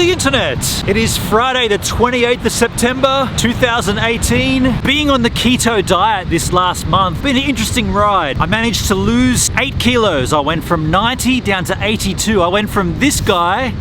the internet. It is Friday the 28th of September 2018. Being on the keto diet this last month, been an interesting ride. I managed to lose 8 kilos. I went from 90 down to 82. I went from this guy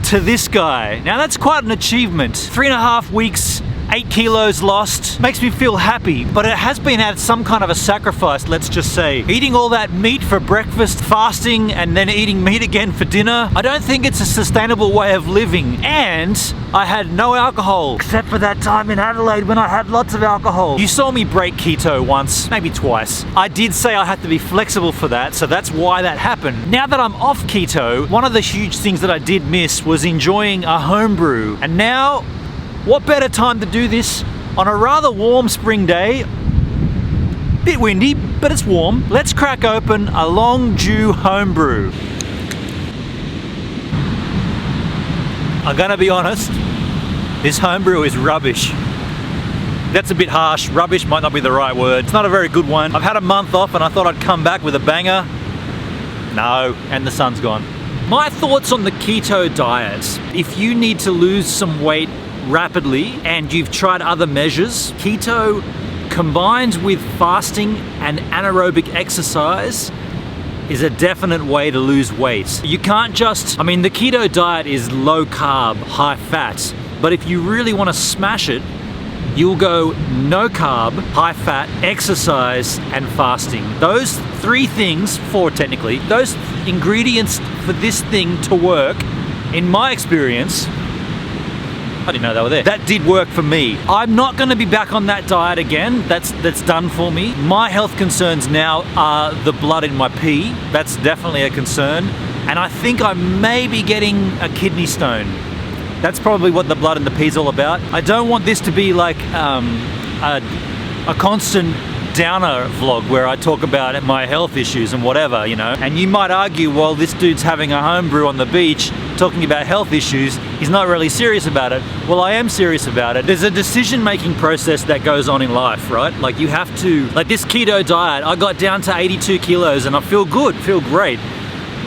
to this guy. Now that's quite an achievement. 3.5 weeks, 8 kilos lost. Makes me feel happy, but it has been at some kind of a sacrifice, let's just say. Eating all that meat for breakfast, fasting, and then eating meat again for dinner. I don't think it's a sustainable way of living. And I had no alcohol, except for that time in Adelaide when I had lots of alcohol. You saw me break keto once, maybe twice. I did say I had to be flexible for that, so that's why that happened. Now that I'm off keto, one of the huge things that I did miss was enjoying a home brew. And now, what better time to do this on a rather warm spring day? Bit windy, but it's warm. Let's crack open a Long Dew homebrew. I'm gonna be honest, this homebrew is rubbish. That's a bit harsh. Rubbish might not be the right word. It's not a very good one. I've had a month off and I thought I'd come back with a banger. No, and the sun's gone. My thoughts on the keto diet. If you need to lose some weight rapidly and you've tried other measures, keto combined with fasting and anaerobic exercise is a definite way to lose weight. You can't just, the keto diet is low carb, high fat, but if you really want to smash it, you'll go no carb, high fat, exercise, and fasting. Those 3 things, 4 technically, those ingredients for this thing to work, in my experience, I didn't know they were there. That did work for me. I'm not going to be back on that diet again. That's done for me. My health concerns now are the blood in my pee. That's definitely a concern. And I think I may be getting a kidney stone. That's probably what the blood in the pee is all about. I don't want this to be like a constant downer vlog where I talk about my health issues and whatever, And you might argue, well, this dude's having a homebrew on the beach talking about health issues, he's not really serious about it. Well, I am serious about it. There's a decision-making process that goes on in life, right? Like you have to, like this keto diet, I got down to 82 kilos and I feel good, feel great.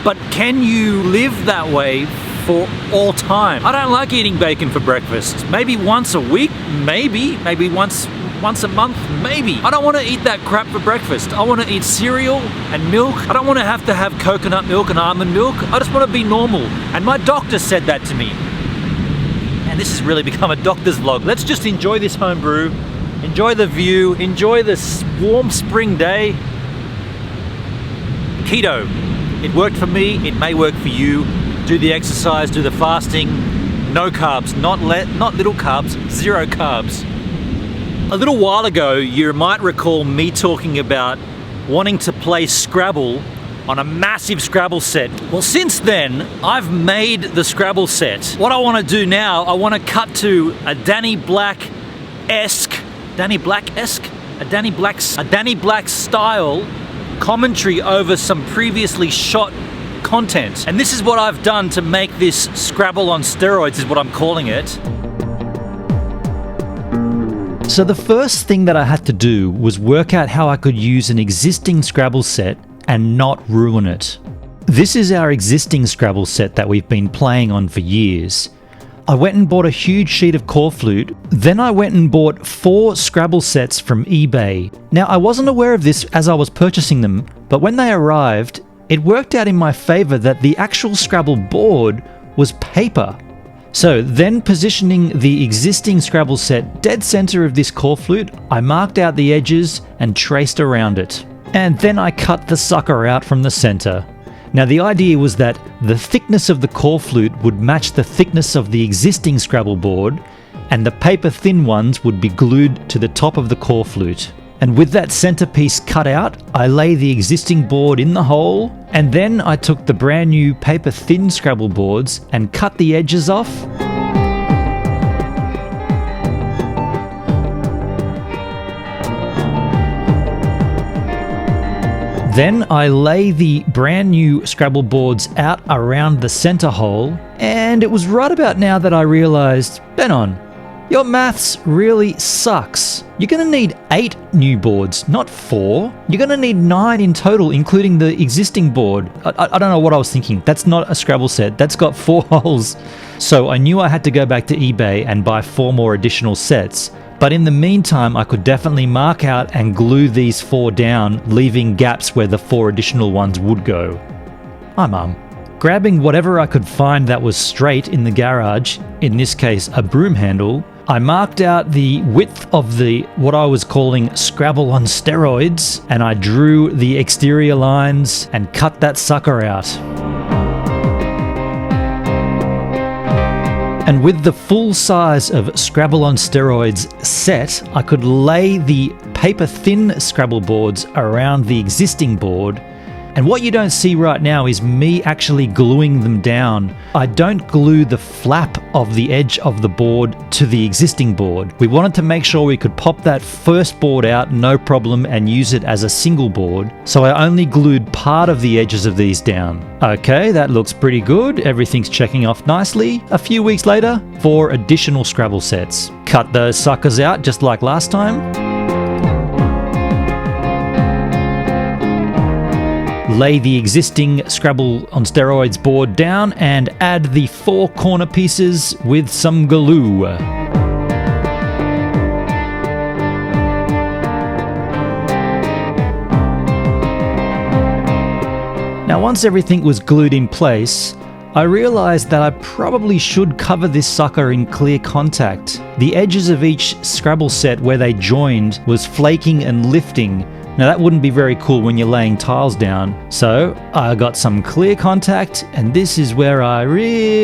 But can you live that way for all time? I don't like eating bacon for breakfast. Maybe once a week, maybe once a month, maybe. I don't want to eat that crap for breakfast. I want to eat cereal and milk. I don't want to have coconut milk and almond milk. I just want to be normal. And my doctor said that to me. And this has really become a doctor's vlog. Let's just enjoy this home brew, enjoy the view, enjoy this warm spring day. Keto. It worked for me, it may work for you. Do the exercise, do the fasting. No carbs, not little carbs, 0 carbs. A little while ago, you might recall me talking about wanting to play Scrabble on a massive Scrabble set. Well, since then, I've made the Scrabble set. What I want to do now, I want to cut to a Danny Black-esque style commentary over some previously shot content. And this is what I've done to make this Scrabble on steroids, is what I'm calling it. So the first thing that I had to do was work out how I could use an existing Scrabble set and not ruin it. This is our existing Scrabble set that we've been playing on for years. I went and bought a huge sheet of Coreflute, then I went and bought 4 Scrabble sets from eBay. Now I wasn't aware of this as I was purchasing them, but when they arrived, it worked out in my favour that the actual Scrabble board was paper. So then, positioning the existing Scrabble set dead center of this Coreflute, I marked out the edges and traced around it. And then I cut the sucker out from the center. Now the idea was that the thickness of the Coreflute would match the thickness of the existing Scrabble board, and the paper thin ones would be glued to the top of the Coreflute. And with that centerpiece cut out, I lay the existing board in the hole, and then I took the brand new paper thin Scrabble boards and cut the edges off. Then I lay the brand new Scrabble boards out around the center hole, and it was right about now that I realized, Ben on, Your maths really sucks. You're going to need 8 new boards, not 4. You're going to need 9 in total, including the existing board. I don't know what I was thinking. That's not a Scrabble set. That's got 4 holes. So I knew I had to go back to eBay and buy 4 more additional sets. But in the meantime, I could definitely mark out and glue these 4 down, leaving gaps where the 4 additional ones would go. Hi, Mum. Grabbing whatever I could find that was straight in the garage, in this case a broom handle, I marked out the width of what I was calling Scrabble on steroids, and I drew the exterior lines and cut that sucker out. And with the full size of Scrabble on steroids set, I could lay the paper-thin Scrabble boards around the existing board. And what you don't see right now is me actually gluing them down. I don't glue the flap of the edge of the board to the existing board. We wanted to make sure we could pop that first board out, no problem, and use it as a single board. So I only glued part of the edges of these down. Okay, that looks pretty good. Everything's checking off nicely. A few weeks later, 4 additional Scrabble sets. Cut those suckers out just like last time. Lay the existing Scrabble on steroids board down and add the 4 corner pieces with some glue. Now, once everything was glued in place, I realized that I probably should cover this sucker in clear contact. The edges of each Scrabble set where they joined was flaking and lifting. Now that wouldn't be very cool when you're laying tiles down. So I got some clear contact, and this is where I really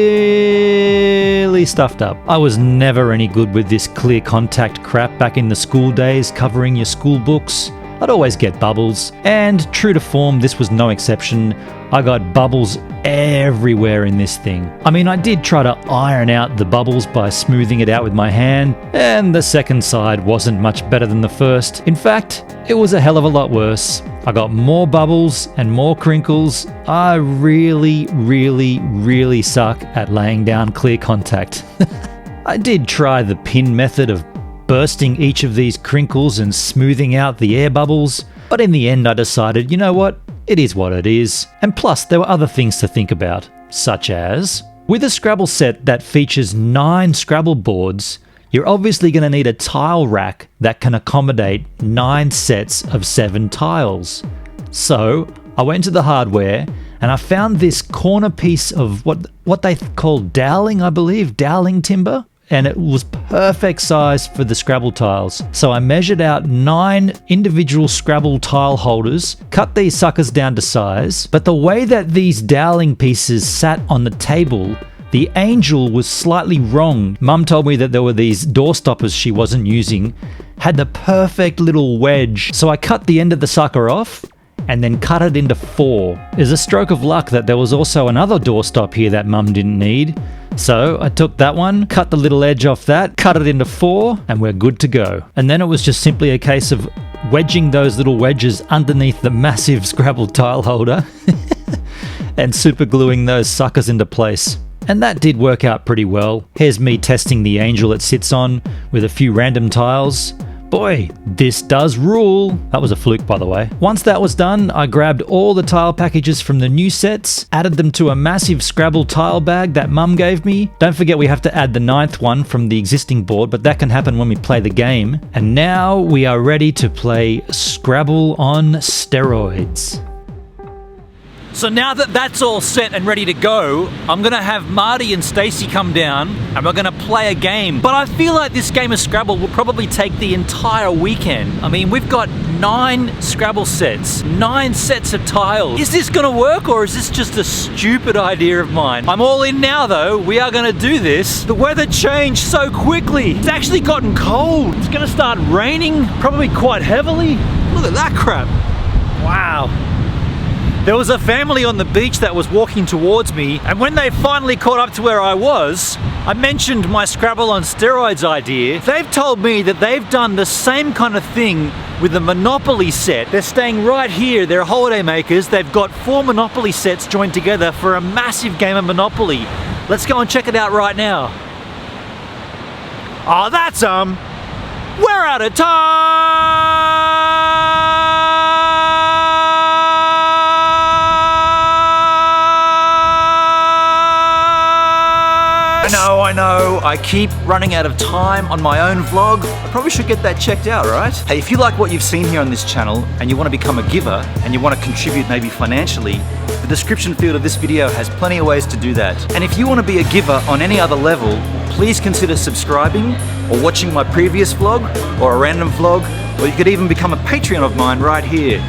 stuffed up. I was never any good with this clear contact crap back in the school days, covering your school books. I'd always get bubbles, and true to form, this was no exception. I got bubbles everywhere in this thing. I mean, I did try to iron out the bubbles by smoothing it out with my hand, and the second side wasn't much better than the first. In fact, it was a hell of a lot worse. I got more bubbles and more crinkles. I really suck at laying down clear contact. I did try the pin method of bursting each of these crinkles and smoothing out the air bubbles, but in the end I decided, you know what? It is what it is. And plus, there were other things to think about, such as, with a Scrabble set that features 9 Scrabble boards, you're obviously going to need a tile rack that can accommodate 9 sets of 7 tiles. So I went to the hardware and I found this corner piece of what they call dowling, I believe, dowling timber. And it was perfect size for the Scrabble tiles. So I measured out 9 individual Scrabble tile holders, cut these suckers down to size, but the way that these dowling pieces sat on the table, the angel was slightly wrong. Mum told me that there were these door stoppers she wasn't using, had the perfect little wedge. So I cut the end of the sucker off and then cut it into 4. It's a stroke of luck that there was also another doorstop here that Mum didn't need. So I took that one, cut the little edge off that, cut it into 4, and we're good to go. And then it was just simply a case of wedging those little wedges underneath the massive Scrabble tile holder and super gluing those suckers into place. And that did work out pretty well. Here's me testing the angel it sits on with a few random tiles. Boy, this does rule. That was a fluke, by the way. Once that was done, I grabbed all the tile packages from the new sets, added them to a massive Scrabble tile bag that Mum gave me. Don't forget we have to add the 9th one from the existing board, but that can happen when we play the game. And now we are ready to play Scrabble on steroids. So now that that's all set and ready to go, I'm gonna have Marty and Stacey come down and we're gonna play a game. But I feel like this game of Scrabble will probably take the entire weekend. I mean, we've got 9 Scrabble sets, 9 sets of tiles. Is this gonna work, or is this just a stupid idea of mine? I'm all in now though, we are gonna do this. The weather changed so quickly. It's actually gotten cold. It's gonna start raining, probably quite heavily. Look at that crap. Wow. There was a family on the beach that was walking towards me, and when they finally caught up to where I was, I mentioned my Scrabble on steroids idea. They've told me that they've done the same kind of thing with the Monopoly set. They're staying right here, they're holiday makers. They've got 4 Monopoly sets joined together for a massive game of Monopoly. Let's go and check it out right now. Oh, that's we're out of time! I know, I keep running out of time on my own vlog. I probably should get that checked out, right? Hey, if you like what you've seen here on this channel and you want to become a giver and you want to contribute maybe financially, the description field of this video has plenty of ways to do that. And if you want to be a giver on any other level, please consider subscribing or watching my previous vlog or a random vlog, or you could even become a Patreon of mine right here.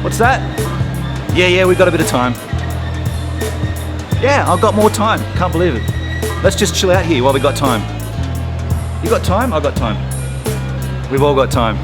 What's that? Yeah, we've got a bit of time. Yeah, I've got more time. Can't believe it. Let's just chill out here while we got time. You got time? I've got time. We've all got time.